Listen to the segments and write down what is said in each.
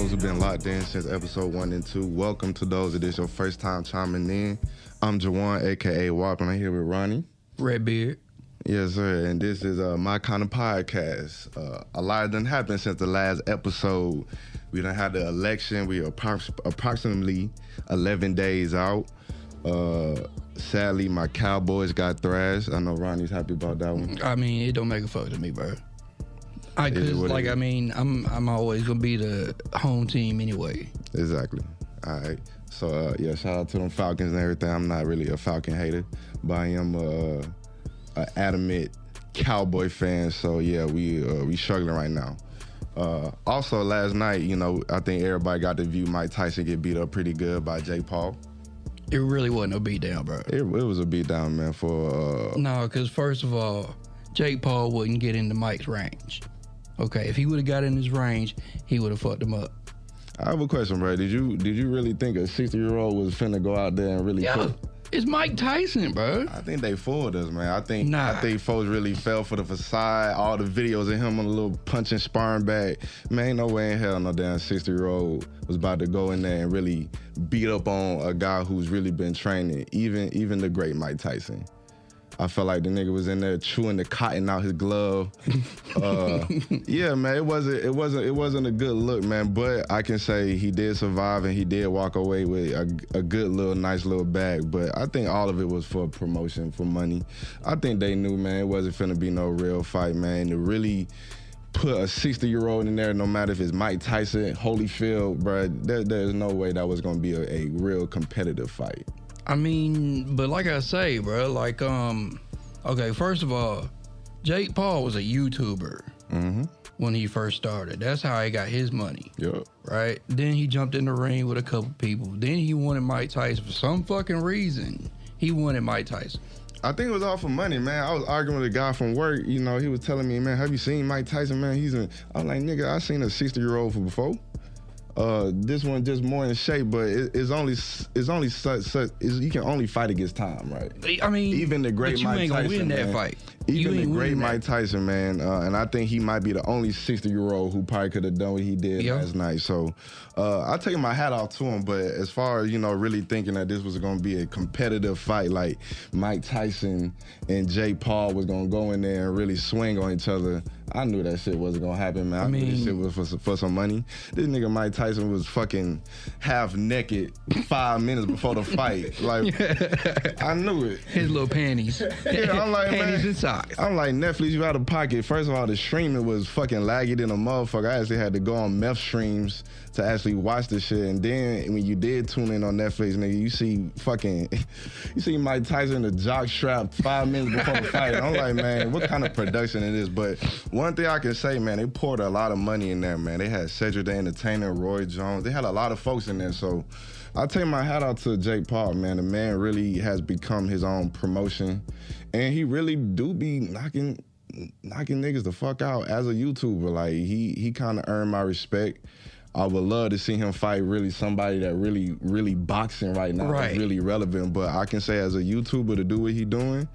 those who've been locked in since episode 1 and 2, welcome to those that is your first time chiming in. I'm Jawan, a.k.a. Wop, and I'm here with Ronnie. Redbeard. Yes, sir, and this is my kind of podcast. A lot done happened since the last episode. We done had the election. We are approximately 11 days out. Sadly, my Cowboys got thrashed. I know Ronnie's happy about that one. I mean, it don't make a fuck to me, bro. I'm always gonna be the home team anyway. Exactly. All right. So shout out to them Falcons and everything. I'm not really a Falcon hater, but I am an adamant Cowboy fan. So yeah, we struggling right now. Also last night, I think everybody got to view Mike Tyson get beat up pretty good by Jake Paul. It really wasn't a beatdown, bro. It was a beatdown, man. No, because first of all, Jake Paul wouldn't get into Mike's range. Okay, if he would have got in his range, he would have fucked him up. I have a question, bro. Did you really think a 60-year-old was finna go out there and really put... It's Mike Tyson, bro. I think they fooled us, man. I think folks really fell for the facade. All the videos of him on a little punching sparring bag. Man, ain't no way in hell no damn 60-year-old was about to go in there and really beat up on a guy who's really been training, even the great Mike Tyson. I felt like the nigga was in there chewing the cotton out his glove. Yeah, man, it wasn't a good look, man. But I can say he did survive and he did walk away with a good little, nice little bag. But I think all of it was for promotion, for money. I think they knew, man, it wasn't finna be no real fight, man. To really put a 60-year-old in there, no matter if it's Mike Tyson, Holyfield, bro, there's no way that was gonna be a real competitive fight. I mean, but like I say, bro, okay, first of all, Jake Paul was a YouTuber when he first started. That's how he got his money. Yep. Right? Then he jumped in the ring with a couple people. Then he wanted Mike Tyson for some fucking reason. He wanted Mike Tyson. I think it was all for money, man. I was arguing with a guy from work. He was telling me, man, have you seen Mike Tyson, man? I'm like, nigga, I seen a 60-year-old before. This one just more in shape, but it's only such you can only fight against time, right? I mean, even the great Mike Tyson, gonna win that fight. Even the great Mike Tyson, man, and I think he might be the only 60-year-old who probably could have done what he did last night. So I take my hat off to him. But as far as really thinking that this was going to be a competitive fight, like Mike Tyson and Jake Paul was going to go in there and really swing on each other, I knew that shit wasn't going to happen, man. I knew this shit was for some money. This nigga Mike Tyson was fucking half naked 5 minutes before the fight. Like, I knew it. His little panties. Yeah, I'm like, panties man. and socks. I'm like, Netflix, you out of pocket. First of all, the streaming was fucking laggy than a motherfucker. I actually had to go on meth streams to actually watch this shit. And then when you did tune in on Netflix, nigga, you see Mike Tyson in the jock strap 5 minutes before the fight. I'm like, man, what kind of production it is? But one thing I can say, man, they poured a lot of money in there, man. They had Cedric the Entertainer, Roy Jones. They had a lot of folks in there. So I take my hat out to Jake Paul, man. The man really has become his own promotion. And he really do be knocking niggas the fuck out as a YouTuber. Like, he kind of earned my respect. I would love to see him fight really somebody that really boxing right now is really relevant. But I can say as a YouTuber to do what he doing,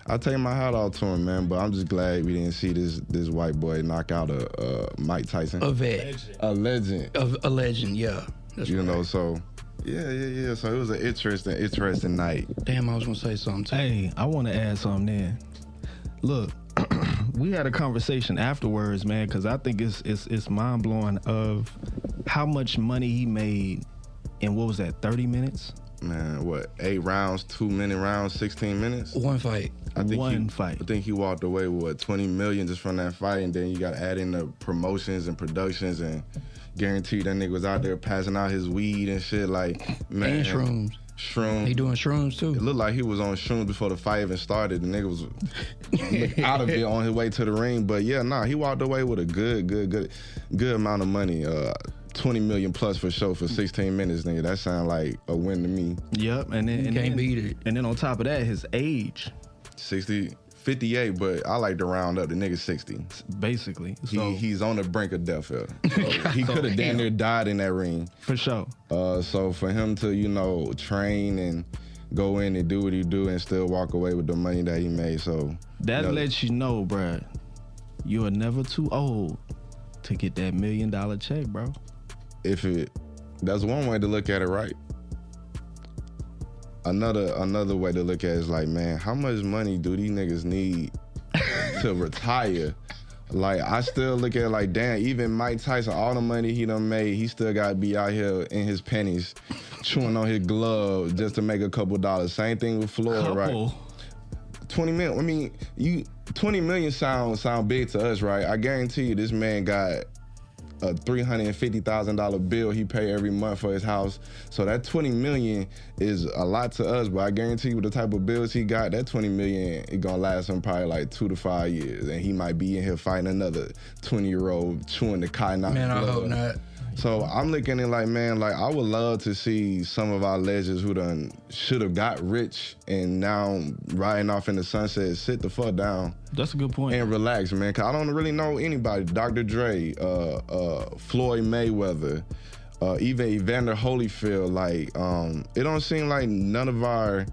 I take my hat off to him, man. But I'm just glad we didn't see this white boy knock out a Mike Tyson. A vet. A legend. A legend, yeah. That's right. So... Yeah. So it was an interesting night. Damn, I was gonna say something too. Hey, I want to add something there. Look, we had a conversation afterwards, man, because I think it's mind blowing of how much money he made in, what was that, 30 minutes? Man, what, 8 rounds, 2-minute rounds, 16 minutes? One fight. I think he walked away with, what, $20 million just from that fight, and then you got to add in the promotions and productions, and guaranteed that nigga was out there passing out his weed and shit, like, man. And shrooms. Shrooms. He doing shrooms too. It looked like he was on shrooms before the fight even started. The nigga was out of it on his way to the ring. But yeah, he walked away with a good amount of money. $20 million plus for show for 16 minutes, nigga. That sound like a win to me. Yep, and then can't beat it. And then on top of that, his age. 58, but I like to round up. The nigga's 60. Basically. So he's on the brink of death here. So he could have damn near died in that ring. For sure. So for him to, train and go in and do what he do and still walk away with the money that he made. So that lets you know, bruh, you are never too old to get that $1 million check, bro. that's one way to look at it, right? Another way to look at it is like, man, how much money do these niggas need to retire? Like, I still look at it like, damn, even Mike Tyson, all the money he done made, he still got to be out here in his pennies, chewing on his glove just to make a couple dollars. Same thing with Floyd, right? 20 million. I mean, 20 million sound big to us, right? I guarantee you this man got a $350,000 bill he pay every month for his house. So that 20 million is a lot to us, but I guarantee you with the type of bills he got, that 20 million is gonna last him probably like 2 to 5 years, and he might be in here fighting another 20-year-old chewing the cotton out. Man, I hope not. So I'm looking at like, man, like I would love to see some of our legends who done should have got rich and now riding off in the sunset, sit the fuck down. That's a good point. And relax, man, because I don't really know anybody. Dr. Dre, Floyd Mayweather, even Evander Holyfield. Like, it don't seem like none of our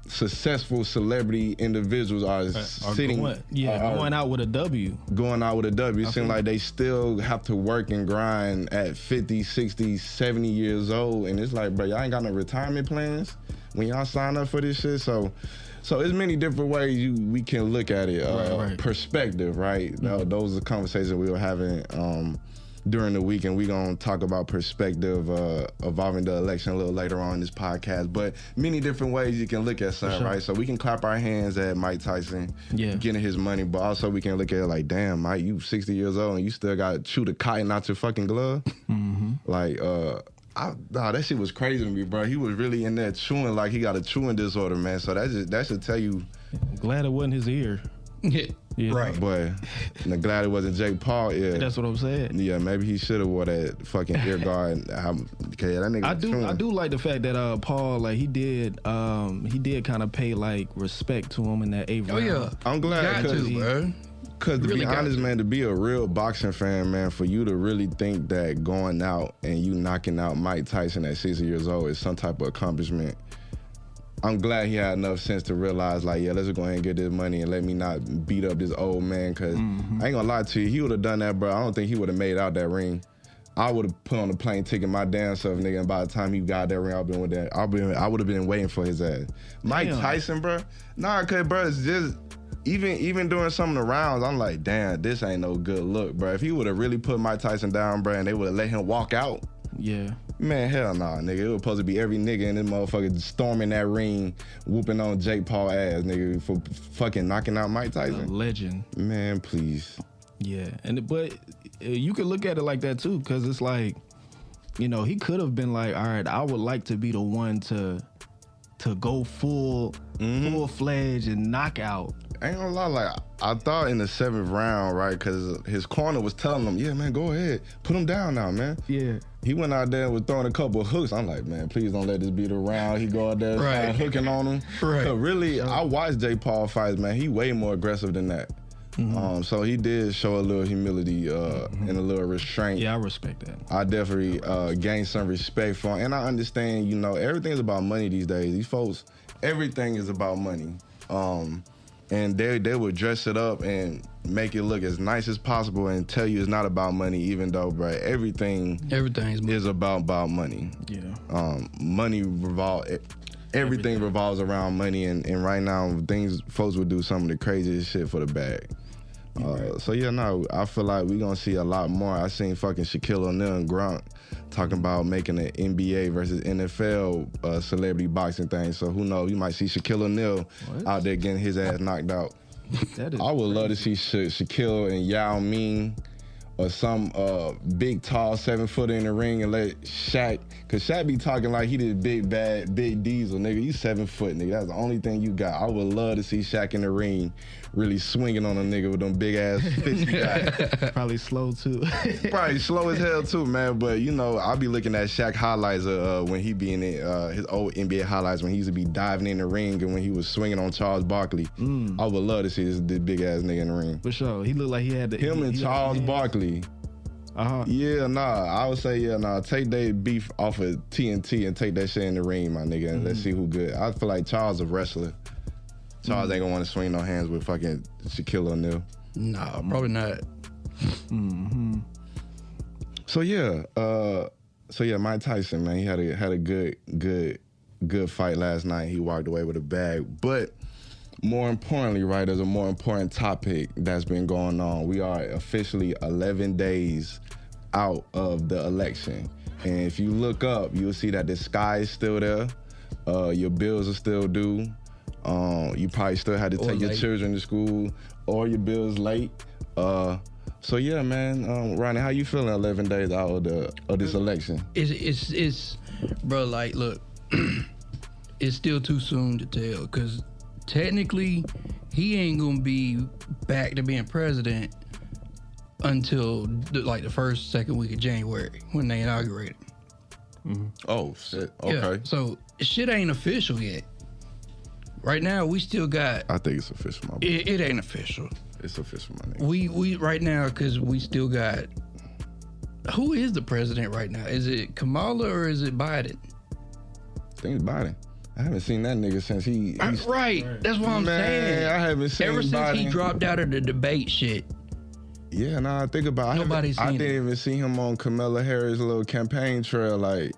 successful celebrity individuals are sitting going out with a W. Going out with a W. It seems like they still have to work and grind at 50, 60, 70 years old. And it's like, bro, y'all ain't got no retirement plans when y'all sign up for this shit. So there's many different ways we can look at it. Right. Perspective, right? Mm-hmm. Those are conversations we were having during the week, and we're going to talk about perspective involving the election a little later on in this podcast. But many different ways you can look at something, right? So we can clap our hands at Mike Tyson getting his money, but also we can look at it like, damn, Mike, you 60 years old and you still got to chew the cotton out your fucking glove? Mm-hmm. Like, that shit was crazy to me, bro. He was really in there chewing like he got a chewing disorder, man. So that should tell you. I'm glad it wasn't his ear. Yeah. Right. Boy, I'm glad it wasn't Jake Paul ear. That's what I'm saying. Yeah, maybe he should have wore that fucking ear guard. Okay, that nigga. I do like the fact that Paul, like, he did kind of pay like respect to him in that 8th round. Oh yeah, I'm glad because to be honest, man, to be a real boxing fan, man, for you to really think that going out and you knocking out Mike Tyson at 60 years old is some type of accomplishment. I'm glad he had enough sense to realize, like, yeah, let's just go ahead and get this money and let me not beat up this old man. Because I ain't gonna lie to you, he would have done that, bro. I don't think he would have made out that ring. I would have put on the plane ticket my damn self, nigga, and by the time he got that ring, I would have been waiting for his ass. Mike Tyson, bro? Nah, cause bro, it's just even during some of the rounds, I'm like, damn, this ain't no good look, bro. If he would have really put Mike Tyson down, bro, and they would have let him walk out. Yeah. Man, hell nah, nigga. It was supposed to be every nigga in this motherfucker storming that ring, whooping on Jake Paul ass, nigga, for fucking knocking out Mike Tyson. A legend. Man, please. Yeah, but you could look at it like that too, because it's like, you know, he could have been like, all right, I would like to be the one to go full-fledged and knock out. I ain't gonna lie, like, I thought in the 7th round, right, because his corner was telling him, yeah, man, go ahead. Put him down now, man. Yeah. He went out there and was throwing a couple of hooks. I'm like, man, please don't let this be the round. He go out there and start hooking on him. Right. Really, I watched Jake Paul fights, man. He way more aggressive than that. Mm-hmm. So he did show a little humility and a little restraint. Yeah, I respect that. I definitely gained some respect for him. And I understand, you know, everything's about money these days. These folks, everything is about money. And they would dress it up and make it look as nice as possible and tell you it's not about money, even though, bro, everything is about money. Yeah. Everything revolves around money, and right now, folks would do some of the craziest shit for the bag. So yeah, no, I feel like we're gonna see a lot more. I seen fucking Shaquille O'Neal and Grunt talking about making an NBA versus NFL celebrity boxing thing. So who knows? You might see Shaquille O'Neal out there getting his ass knocked out. I would love to see Shaquille and Yao Ming or some big, tall 7-footer in the ring and let Shaq, because Shaq be talking like he did big diesel, nigga. You 7 foot, nigga. That's the only thing you got. I would love to see Shaq in the ring really swinging on a nigga with them big ass fists he got. Probably slow too. Probably slow as hell too, man. But you know, I'll be looking at Shaq highlights when he be in his old NBA highlights when he used to be diving in the ring and when he was swinging on Charles Barkley. I would love to see this big ass nigga in the ring. For sure. He looked like he had him and Charles Barkley. Yeah, I would say, take that beef off of TNT and take that shit in the ring, my nigga, and let's see who good. I feel like Charles a wrestler. Charles ain't gonna want to swing no hands with fucking Shaquille O'Neal. No, probably not. Mike Tyson, man, he had a good fight last night. He walked away with a bag. But more importantly, right, there's a more important topic that's been going on. We are officially 11 days out of the election. And if you look up, you'll see that the sky is still there. Your bills are still due. You probably still had to take your children to school, or your bills late. So yeah, man, Ronnie, how you feeling 11 days out of this election? It's bro, like, look, it's still too soon to tell, because technically he ain't gonna be back to being president until the first, second week of January when they inaugurate him. Mm-hmm. Oh shit. Okay. Yeah, so shit ain't official yet. Right now, we still got. I think it's official, my boy. It ain't official. It's official, my nigga. We right now, because we still got. Who is the president right now? Is it Kamala or is it Biden? I think it's Biden. I haven't seen that nigga since he's right. That's what I'm saying. I haven't seen ever since Biden. He dropped out of the debate shit. Yeah, I think about it. I didn't even see him on Kamala Harris' little campaign trail. Like,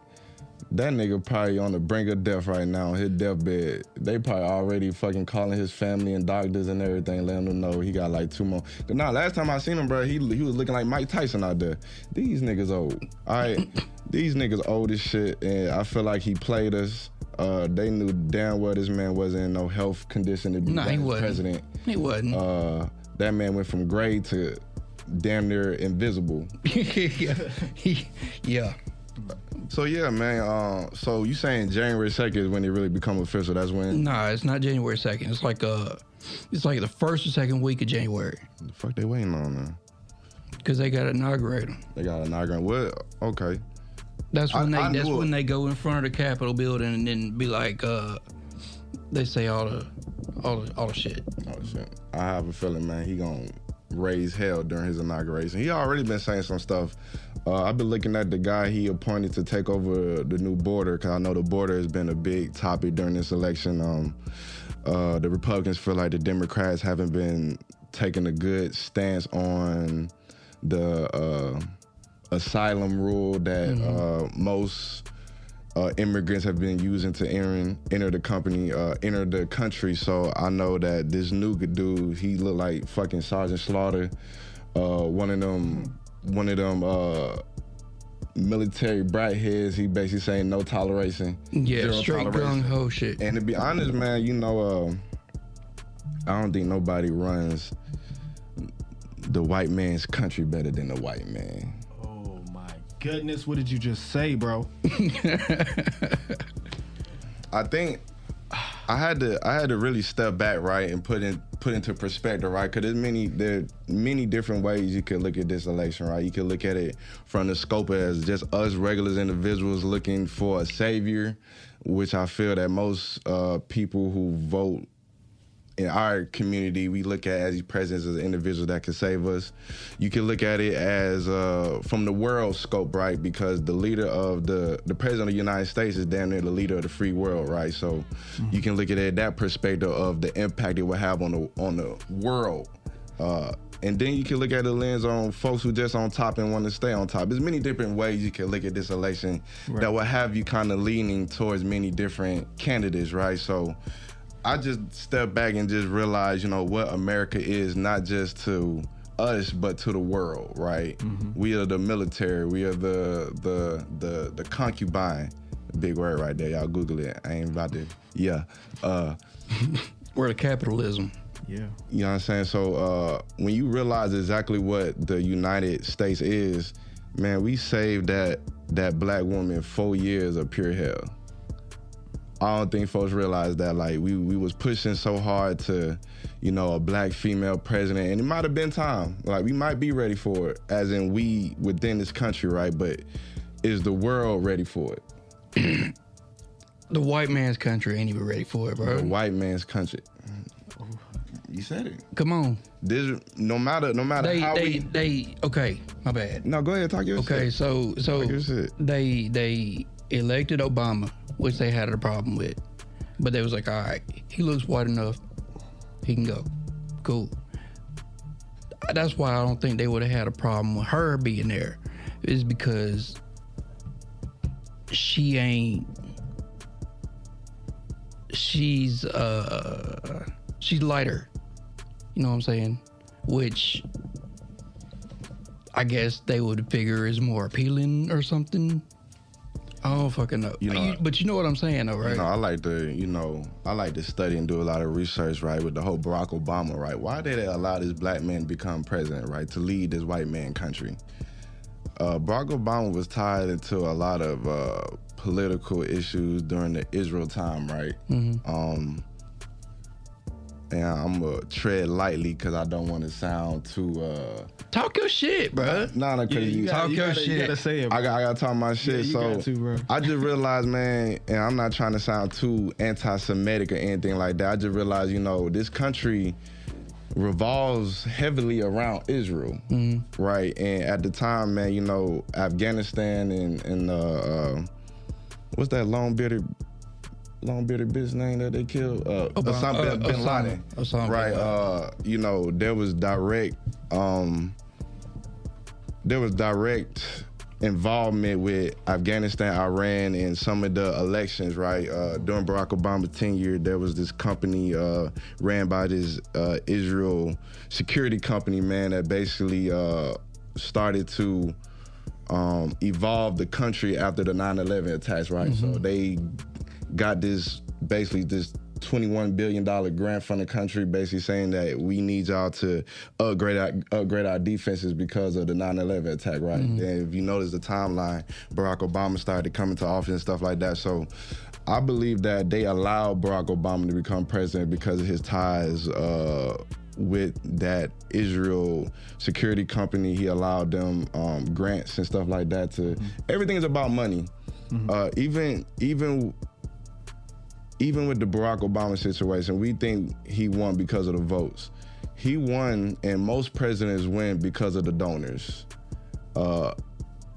that nigga probably on the brink of death right now, on his deathbed. They probably already fucking calling his family and doctors and everything, letting them know he got like 2 more. But nah, last time I seen him, bro, he was looking like Mike Tyson out there. These niggas old. All right, these niggas old as shit, and I feel like he played us. They knew damn well this man wasn't in no health condition to be president. He wasn't. That man went from gray to damn near invisible. Yeah. So yeah, man. So you saying January 2nd is when it really become official? That's when? Nah, it's not January 2nd. It's like the first or second week of January. The fuck they waiting on now? Because they got to inaugurate him. They got to inaugurate. What? Okay. That's when they go in front of the Capitol building and then be like, they say all the shit. Oh shit. I have a feeling, man, he gonna raise hell during his inauguration. He already been saying some stuff. I've been looking at the guy he appointed to take over the new border, because I know the border has been a big topic during this election. The Republicans feel like the Democrats haven't been taking a good stance on the asylum rule that most immigrants have been using to enter the country. So I know that this new dude, he looked like fucking Sergeant Slaughter, one of them military brat heads. He basically saying no toleration. Yeah, straight gung ho shit. And to be honest, man, I don't think nobody runs the white man's country better than the white man. Goodness, what did you just say, bro? I think I had to really step back, right, and put into perspective, right? Because there are many different ways you could look at this election, right? You could look at it from the scope as just us regular individuals looking for a savior, which I feel that most people who vote in our community, we look at as these presidents as individuals that can save us. You can look at it as from the world scope, right? Because the leader of the president of the United States is damn near the leader of the free world, right? So you can look at it that perspective of the impact it will have on the world. And then you can look at the lens on folks who just on top and want to stay on top. There's many different ways you can look at this election that will have you kind of leaning towards many different candidates, right? So I just step back and just realize, what America is, not just to us, but to the world, right? Mm-hmm. We are the military. We are the concubine. Big word right there. Y'all Google it. I ain't about to. Yeah. We're the capitalism. Yeah. You know what I'm saying? So when you realize exactly what the United States is, man, we saved that black woman 4 years of pure hell. I don't think folks realize that, like, we was pushing so hard to, a black female president, and it might have been time. Like, we might be ready for it, as in we within this country, right? But is the world ready for it? The white man's country ain't even ready for it, bro. The white man's country. You said it. Come on. This no matter how they okay, my bad. No, go ahead, talk your shit. Okay, so they elected Obama, which they had a problem with. But they was like, all right, he looks white enough, he can go. Cool. That's why I don't think they would have had a problem with her being there. is because she's lighter. You know what I'm saying? Which I guess they would figure is more appealing or something. I don't fucking know. But you know what I'm saying though, right? I like to study and do a lot of research, right, with the whole Barack Obama, right? Why did they allow this black man to become president, right, to lead this white man country? Barack Obama was tied into a lot of political issues during the Israel time, right? Mm-hmm. And I'm gonna tread lightly because I don't want to sound too. Talk your shit, bro. Nah, because you talk your shit. You gotta say it, bro. I gotta talk my shit. Yeah, so I just realized, man, and I'm not trying to sound too anti-Semitic or anything like that. I just realized, this country revolves heavily around Israel, right? And at the time, man, Afghanistan and what's that long bearded bitch name that they killed? Osama bin Laden. Right. There was direct involvement with Afghanistan, Iran, and some of the elections, right? During Barack Obama's tenure, there was this company ran by this Israel security company, man, that basically started to evolve the country after the 9/11 attacks, right? Mm-hmm. So they got this $21 billion grant from the country, basically saying that we need y'all to upgrade our defenses because of the 9/11 attack, right? Mm-hmm. And if you notice the timeline, Barack Obama started coming to office and stuff like that. So I believe that they allowed Barack Obama to become president because of his ties with that Israel security company. He allowed them grants and stuff like that to, everything is about money. Mm-hmm. Even with the Barack Obama situation, we think he won because of the votes. He won, and most presidents win because of the donors.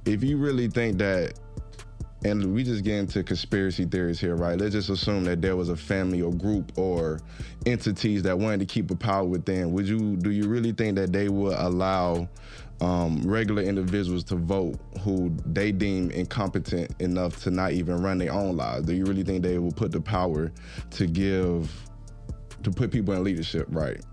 If you really think that, and we just get into conspiracy theories here, right? Let's just assume that there was a family or group or entities that wanted to keep a power within. Do you really think that they would allow regular individuals to vote who they deem incompetent enough to not even run their own lives? Do you really think they will put the power to put people in leadership, right?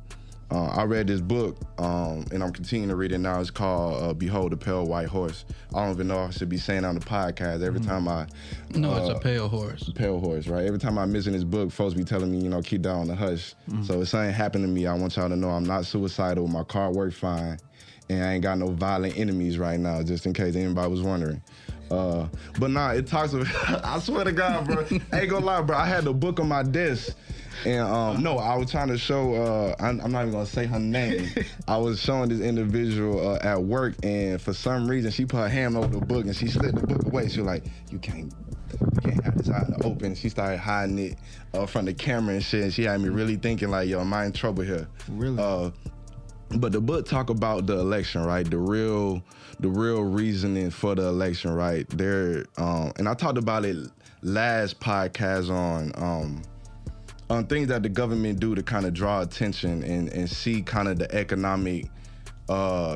I read this book, and I'm continuing to read it now. It's called Behold the Pale White Horse. I don't even know if I should be saying on the podcast every time I... No, it's a pale horse. Pale horse, right? Every time I mention this book, folks be telling me, keep that on the hush. So if something happened to me, I want y'all to know I'm not suicidal. My car worked fine. And I ain't got no violent enemies right now, just in case anybody was wondering. But nah, it talks about... I swear to God, bro. I ain't gonna lie, bro. I had the book on my desk. And no, I was trying to show, I'm not even gonna say her name. I was showing this individual at work, and for some reason, she put her hand over the book and she slid the book away. She was like, you can't have this out in the open. She started hiding it from the camera and shit. And she had me really thinking like, yo, am I in trouble here? Really? But the book talk about the election, right? The real reasoning for the election, right? There, and I talked about it last podcast on things that the government do to kind of draw attention and see kind of the economic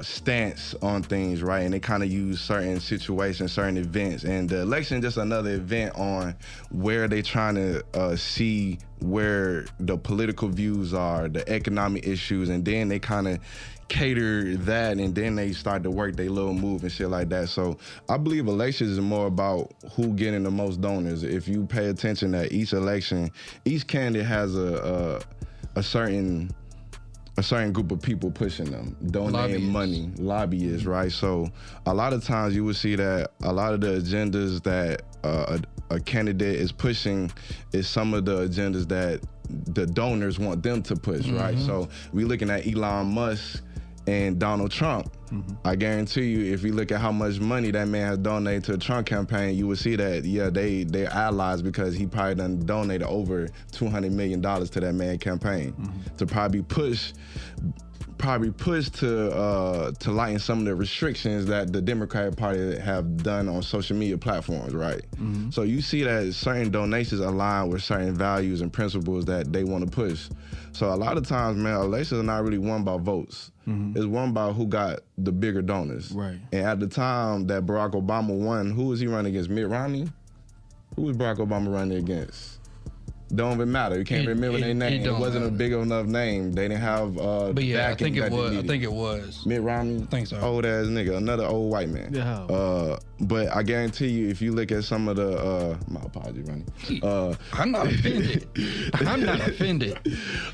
stance on things, right? And they kind of use certain situations, certain events, and the election is just another event on where they trying to see where the political views are, the economic issues, and then they kind of cater that, and then they start to work their little move and shit like that. So I believe elections is more about who getting the most donors. If you pay attention that each election, each candidate has a certain group of people pushing them, donating money, lobbyists, right? So a lot of times you would see that a lot of the agendas that a candidate is pushing is some of the agendas that the donors want them to push, right? So we looking at Elon Musk and Donald Trump. I guarantee you, if you look at how much money that man has donated to the Trump campaign, you will see that, yeah, they're allies, because he probably done donated over $200 million to that man campaign to probably push probably pushed to lighten some of the restrictions that the Democratic Party have done on social media platforms, right? Mm-hmm. So you see that certain donations align with certain values and principles that they want to push. So a lot of times, man, elections are not really won by votes. Mm-hmm. It's won by who got the bigger donors. Right. And at the time that Barack Obama won, who was he running against? Mitt Romney? Who was Barack Obama running against? Don't even matter. You can't remember their name. It wasn't a big enough name. They didn't have but yeah, I think it was. Mitt Romney. I think so. Old ass nigga, another old white man. Yeah. But I guarantee you, if you look at some of the, my apologies, Ronnie. I'm not offended. I'm not offended.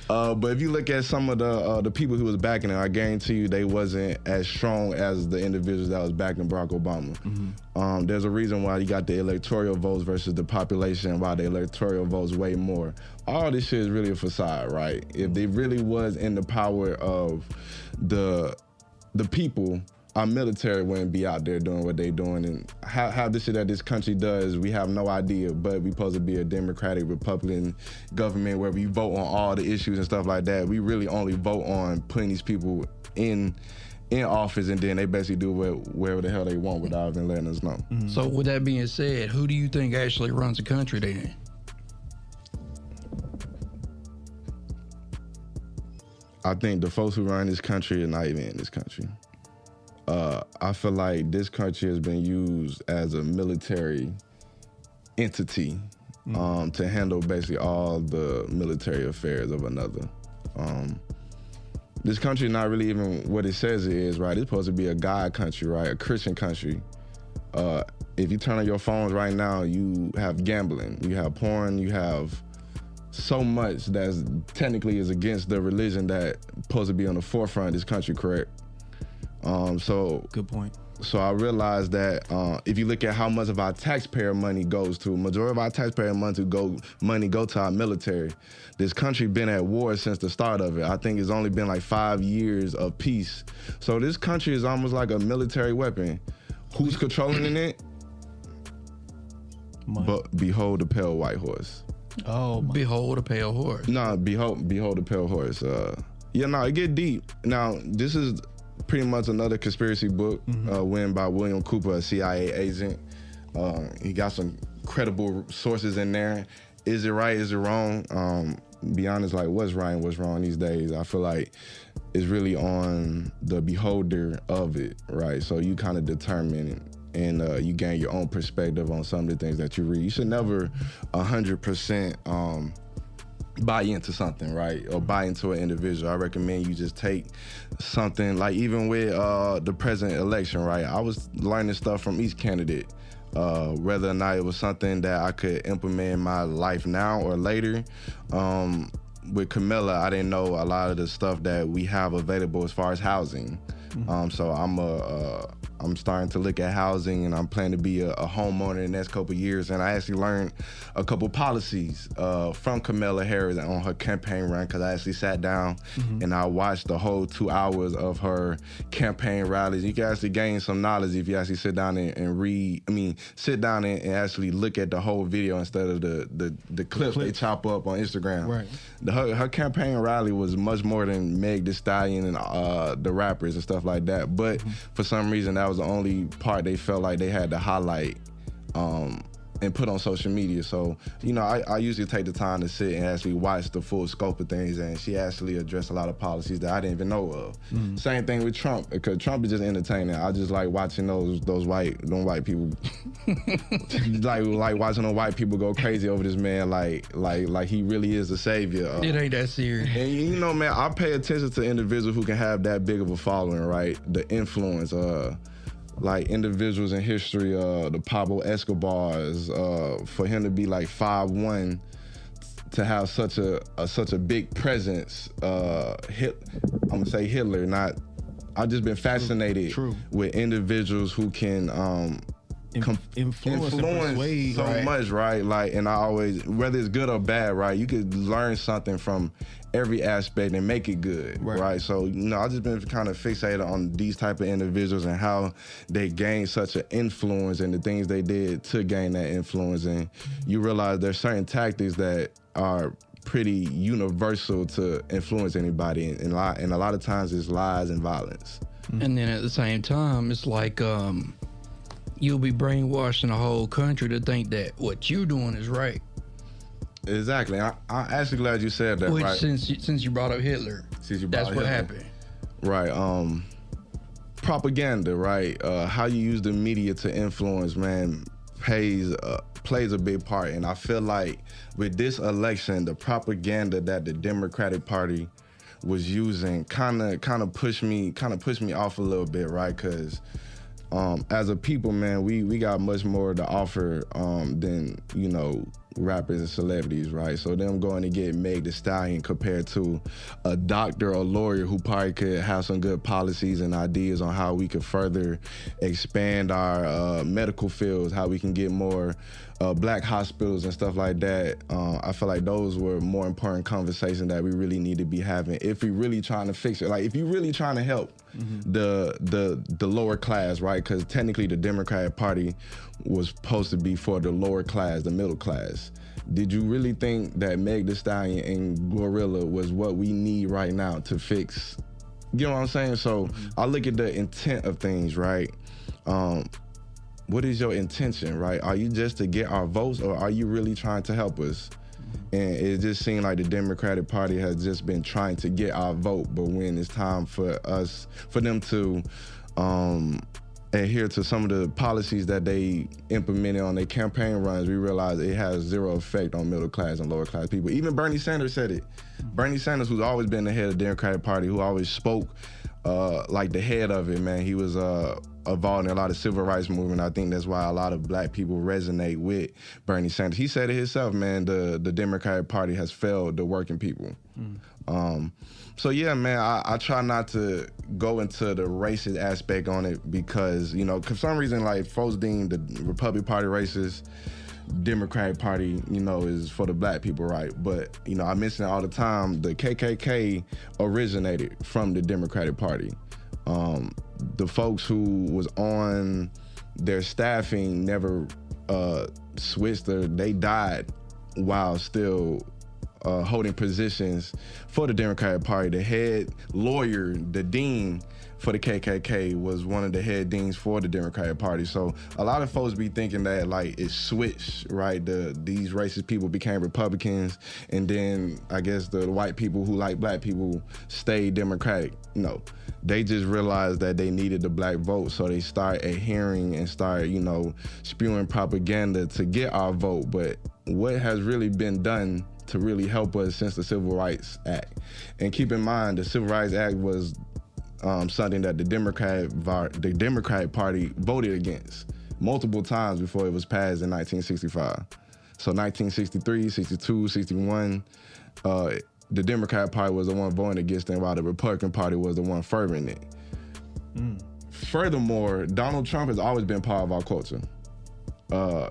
But if you look at some of the people who was backing it, I guarantee you they wasn't as strong as the individuals that was backing Barack Obama. Mm-hmm. There's a reason why you got the electoral votes versus the population, why the electoral votes way more. All this shit is really a facade, right? If they really was in the power of the people, our military wouldn't be out there doing what they doing. And how this shit that this country does, we have no idea, but we supposed to be a Democratic, Republican government where we vote on all the issues and stuff like that. We really only vote on putting these people in office, and then they basically do whatever the hell they want without even letting us know. Mm-hmm. So with that being said, who do you think actually runs the country then? I think the folks who run this country are not even in this country. I feel like this country has been used as a military entity to handle basically all the military affairs of another. This country is not really even what it says it is, right? It's supposed to be a God country, right? A Christian country. If you turn on your phones right now, you have gambling, you have porn, you have so much that's technically is against the religion that supposed to be on the forefront of this country, correct? So good point. So I realized that if you look at how much of our taxpayer money goes to, majority of our taxpayer money go to our military. This country been at war since the start of it. I think it's only been like 5 years of peace. So this country is almost like a military weapon. Who's controlling it? Money. But behold the pale white horse. Oh, behold a pale horse. No, behold the pale horse. It get deep. Now, this is pretty much another conspiracy book, written by William Cooper, a CIA agent. He got some credible sources in there. Is it right? Is it wrong? Be honest, like what's right and what's wrong these days, I feel like it's really on the beholder of it, right? So you kind of determine it. And you gain your own perspective on some of the things that you read. You should never 100% buy into something, right? Or buy into an individual. I recommend you just take something, like even with the president election, right? I was learning stuff from each candidate, whether or not it was something that I could implement in my life now or later. With Camilla, I didn't know a lot of the stuff that we have available as far as housing. So I'm starting to look at housing, and I'm planning to be a homeowner in the next couple of years. And I actually learned a couple policies from Kamala Harris on her campaign run, because I actually sat down and I watched the whole 2 hours of her campaign rallies. You can actually gain some knowledge if you actually sit down and read. Sit down and actually look at the whole video instead of the clips they chop up on Instagram. Right. Her campaign rally was much more than Meg Thee Stallion and the rappers and stuff like that. But for some reason, that was the only part they felt like they had to highlight and put on social media. So, I usually take the time to sit and actually watch the full scope of things, and she actually addressed a lot of policies that I didn't even know of. Same thing with Trump, because Trump is just entertaining. I just like watching those white people, like watching them white people go crazy over this man, like he really is a savior. It ain't that serious. And man, I pay attention to individuals who can have that big of a following, right? The influence, like individuals in history, the Pablo Escobars, for him to be like 5'1", to have such a big presence. I'm gonna say Hitler. I've just been fascinated with individuals who can influence and persuade so much, right? Like, and I always, whether it's good or bad, right? You could learn something from every aspect and make it good, right? So, I've just been kind of fixated on these type of individuals and how they gained such an influence and the things they did to gain that influence. And you realize there's certain tactics that are pretty universal to influence anybody, and a lot of times it's lies and violence. And then at the same time, it's like you'll be brainwashing the whole country to think that what you're doing is right. Exactly. I'm actually glad you said that. Which, right? since you brought up Hitler, that's what happened. Right. Propaganda, right? How you use the media to influence, man, plays a big part. And I feel like with this election, the propaganda that the Democratic Party was using kind of pushed me off a little bit, right? Because as a people, man, we got much more to offer than, you know, rappers and celebrities, right? So them going to get Meg Thee Stallion compared to a doctor or lawyer who probably could have some good policies and ideas on how we could further expand our medical fields, how we can get more black hospitals and stuff like that. I feel like those were more important conversations that we really need to be having if we really trying to fix it. Like if you really trying to help the lower class, right? Because technically the Democratic Party was supposed to be for the lower class, the middle class. Did you really think that Meg Thee Stallion and Glorilla was what we need right now to fix? You know what I'm saying? So I look at the intent of things, right? What is your intention, right? Are you just to get our votes, or are you really trying to help us? And it just seemed like the Democratic Party has just been trying to get our vote, but when it's time for them to adhere to some of the policies that they implemented on their campaign runs, we realize it has zero effect on middle class and lower class people. Even Bernie Sanders said it. Bernie Sanders, who's always been the head of the Democratic Party, who always spoke like the head of it, man. He was involved in a lot of civil rights movement. I think that's why a lot of black people resonate with Bernie Sanders. He said it himself, man, the Democratic Party has failed the working people. So yeah, man, I try not to go into the racist aspect on it because, you know, for some reason, like, folks deem the Republican Party racist, Democratic Party, you know, is for the black people, right? But, you know, I mention it all the time, the KKK originated from the Democratic Party. The folks who was on their staffing never switched, they died while still holding positions for the Democratic Party. The head lawyer, the dean for the KKK, was one of the head deans for the Democratic Party. So a lot of folks be thinking that, like, it switched, right? These racist people became Republicans, and then I guess the white people who like black people stayed Democratic. No, they just realized that they needed the black vote, so they start adhering and start, you know, spewing propaganda to get our vote. But what has really been done to really help us since the Civil Rights Act? And keep in mind, the Civil Rights Act was something that the Democratic Party voted against multiple times before it was passed in 1965. So 1963, 62, 61, the Democratic Party was the one voting against it, while the Republican Party was the one favoring it. Furthermore, Donald Trump has always been part of our culture.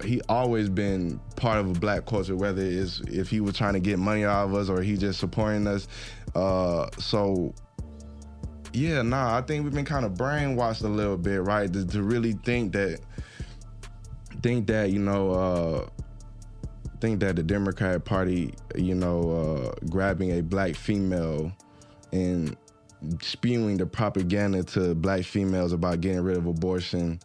He always been part of a black culture, whether it's if he was trying to get money out of us or he just supporting us. So yeah, I think we've been kind of brainwashed a little bit, right? To really think that you know, think that the Democratic Party, you know, grabbing a black female and spewing the propaganda to black females about getting rid of abortion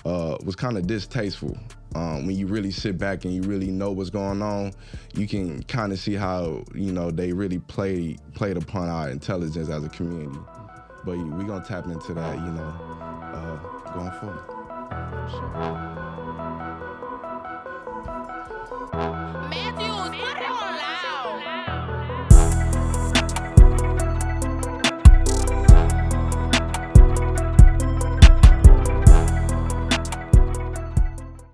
was kind of distasteful. When you really sit back and you really know what's going on, you can kind of see how, you know, they really played upon our intelligence as a community. But we're going to tap into that, you know, going forward. Sure.